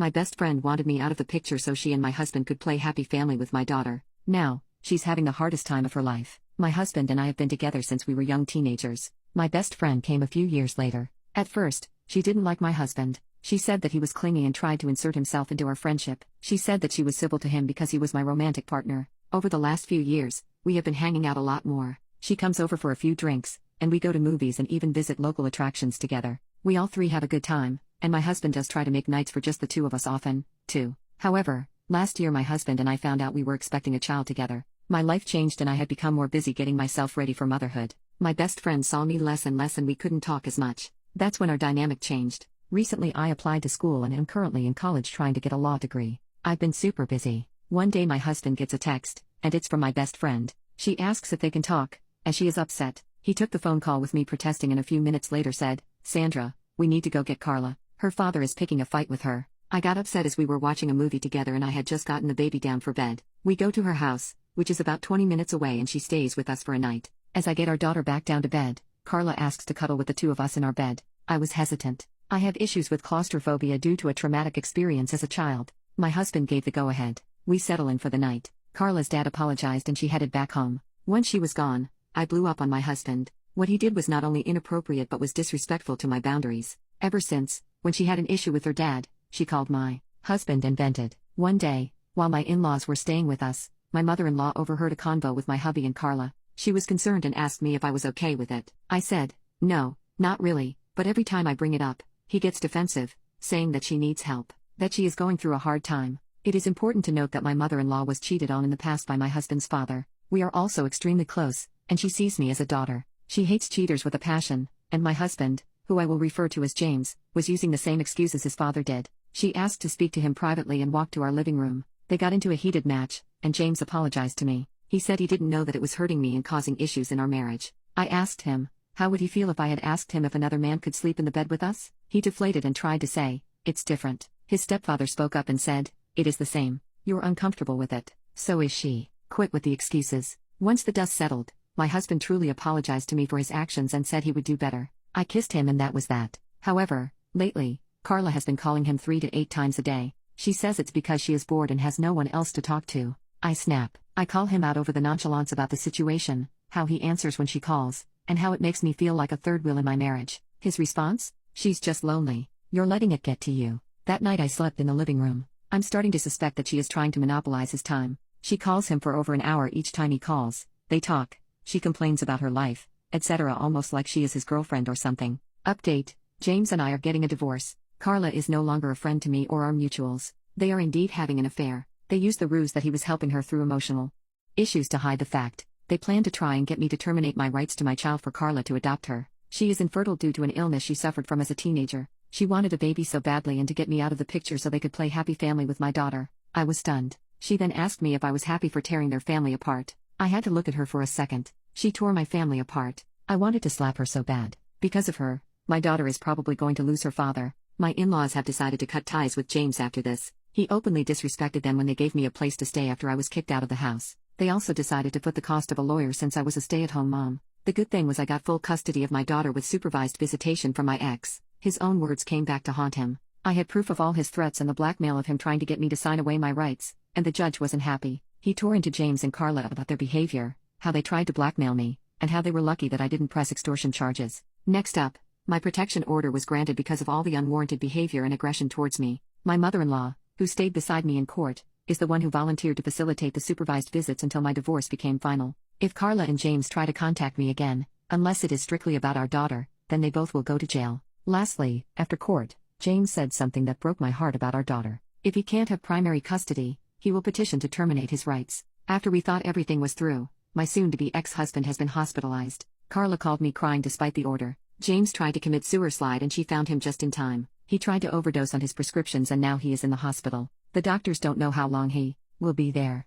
My best friend wanted me out of the picture so she and my husband could play happy family with my daughter. Now, she's having the hardest time of her life. My husband and I have been together since we were young teenagers. My best friend came a few years later. At first, she didn't like my husband. She said that he was clingy and tried to insert himself into our friendship. She said that she was civil to him because he was my romantic partner. Over the last few years, we have been hanging out a lot more. She comes over for a few drinks, and we go to movies and even visit local attractions together. We all three have a good time, and my husband does try to make nights for just the two of us often, too. However, last year my husband and I found out we were expecting a child together. My life changed and I had become more busy getting myself ready for motherhood. My best friend saw me less and less and we couldn't talk as much. That's when our dynamic changed. Recently I applied to school and am currently in college trying to get a law degree. I've been super busy. One day my husband gets a text, and it's from my best friend. She asks if they can talk, as she is upset. He took the phone call with me protesting and a few minutes later said, "Sandra, we need to go get Carla. Her father is picking a fight with her." I got upset as we were watching a movie together and I had just gotten the baby down for bed. We go to her house, which is about 20 minutes away, and she stays with us for a night. As I get our daughter back down to bed, Carla asks to cuddle with the two of us in our bed. I was hesitant. I have issues with claustrophobia due to a traumatic experience as a child. My husband gave the go-ahead. We settle in for the night. Carla's dad apologized and she headed back home. Once she was gone, I blew up on my husband. What he did was not only inappropriate but was disrespectful to my boundaries. Ever since, when she had an issue with her dad, she called my husband and vented. One day, while my in-laws were staying with us, my mother-in-law overheard a convo with my hubby and Carla. She was concerned and asked me if I was okay with it. I said, "No, not really," but every time I bring it up, he gets defensive, saying that she needs help, that she is going through a hard time. It is important to note that my mother-in-law was cheated on in the past by my husband's father. We are also extremely close, and she sees me as a daughter. She hates cheaters with a passion, and my husband, who I will refer to as James, was using the same excuse as his father did. She asked to speak to him privately and walked to our living room. They got into a heated match, and James apologized to me. He said he didn't know that it was hurting me and causing issues in our marriage. I asked him, how would he feel if I had asked him if another man could sleep in the bed with us? He deflated and tried to say, "It's different." His stepfather spoke up and said, "It is the same. You're uncomfortable with it. So is she. Quit with the excuses." Once the dust settled, my husband truly apologized to me for his actions and said he would do better. I kissed him and that was that. However, lately, Carla has been calling him 3 to 8 times a day. She says it's because she is bored and has no one else to talk to. I snap. I call him out over the nonchalance about the situation, how he answers when she calls, and how it makes me feel like a third wheel in my marriage. His response? "She's just lonely. You're letting it get to you." That night I slept in the living room. I'm starting to suspect that she is trying to monopolize his time. She calls him for over an hour each time he calls. They talk. She complains about her life, etc., almost like she is his girlfriend or something. Update: James and I are getting a divorce. Carla is no longer a friend to me or our mutuals. They are indeed having an affair. They used the ruse that he was helping her through emotional issues to hide the fact. They plan to try and get me to terminate my rights to my child for Carla to adopt her. She is infertile due to an illness she suffered from as a teenager. She wanted a baby so badly and to get me out of the picture so they could play happy family with my daughter. I was stunned. She then asked me if I was happy for tearing their family apart. I had to look at her for a second. She tore my family apart. I wanted to slap her so bad. Because of her, my daughter is probably going to lose her father. My in-laws have decided to cut ties with James after this. He openly disrespected them when they gave me a place to stay after I was kicked out of the house. They also decided to foot the cost of a lawyer since I was a stay-at-home mom. The good thing was I got full custody of my daughter with supervised visitation from my ex. His own words came back to haunt him. I had proof of all his threats and the blackmail of him trying to get me to sign away my rights, and the judge wasn't happy. He tore into James and Carla about their behavior, how they tried to blackmail me, and how they were lucky that I didn't press extortion charges. Next up, my protection order was granted because of all the unwarranted behavior and aggression towards me. My mother-in-law, who stayed beside me in court, is the one who volunteered to facilitate the supervised visits until my divorce became final. If Carla and James try to contact me again, unless it is strictly about our daughter, then they both will go to jail. Lastly, after court, James said something that broke my heart about our daughter. If he can't have primary custody, he will petition to terminate his rights. After we thought everything was through, my soon-to-be ex-husband has been hospitalized. Carla called me crying despite the order. James tried to commit suicide and she found him just in time. He tried to overdose on his prescriptions and now he is in the hospital. The doctors don't know how long he will be there.